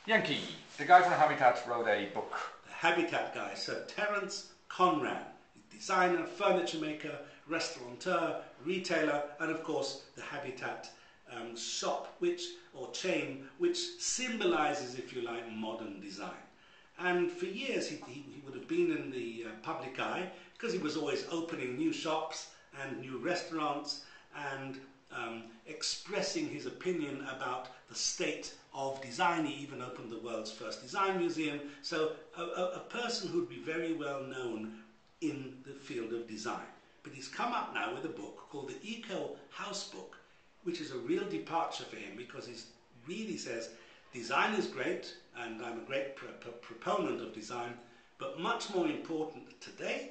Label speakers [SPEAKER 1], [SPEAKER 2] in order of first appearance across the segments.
[SPEAKER 1] Yankee, the guy from Habitat, wrote a book.
[SPEAKER 2] The Habitat guy, Sir Terence Conran, designer, furniture maker, restaurateur, retailer, and of course the Habitat shop or chain which symbolizes, if you like, modern design. And for years he would have been in the public eye because he was always opening new shops and new restaurants and expressing his opinion about the state of design. He even opened the world's first design museum. So a person who'd be very well known in the field of design. But he's come up now with a book called the Eco House Book, which is a real departure for him because he really says design is great and I'm a great proponent of design, but much more important today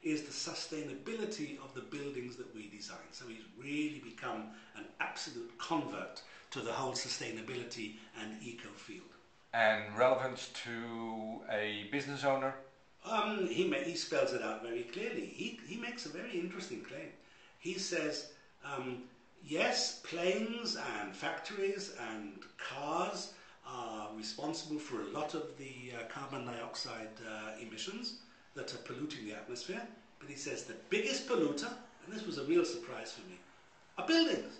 [SPEAKER 2] is the sustainability of the buildings that we design. So he's really become an absolute convert to the whole sustainability and eco field.
[SPEAKER 1] And relevant to a business owner?
[SPEAKER 2] He spells it out very clearly. He makes a very interesting claim. He says, yes, planes and factories and cars are responsible for a lot of the carbon dioxide emissions that are polluting the atmosphere. But he says the biggest polluter, and this was a real surprise for me, are buildings.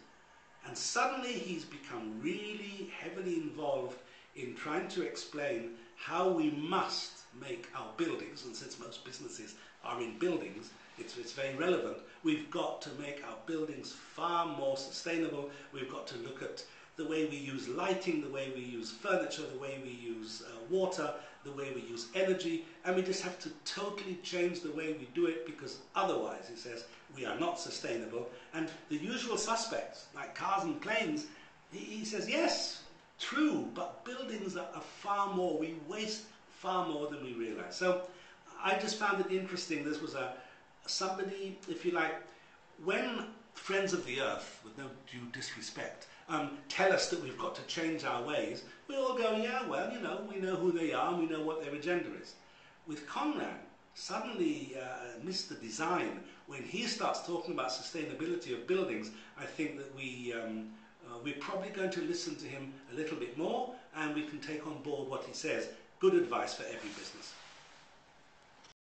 [SPEAKER 2] And suddenly he's become really heavily involved in trying to explain how we must make our buildings, and since most businesses are in buildings, it's very relevant. We've got to make our buildings far more sustainable. We've got to look at the way we use lighting, the way we use furniture, the way we use water, the way we use energy, and we just have to totally change the way we do it because otherwise, he says, we are not sustainable. And the usual suspects, like cars and planes, he says, yes, true, but buildings are far more, we waste far more than we realize. So I just found it interesting. This was somebody, if you like, when friends of the earth, with no due disrespect, tell us that we've got to change our ways, we all go, yeah, well, you know, we know who they are and we know what their agenda is. With Conran, suddenly Mr. Design, when he starts talking about sustainability of buildings, I think that we're probably going to listen to him a little bit more and we can take on board what he says. Good advice for every business.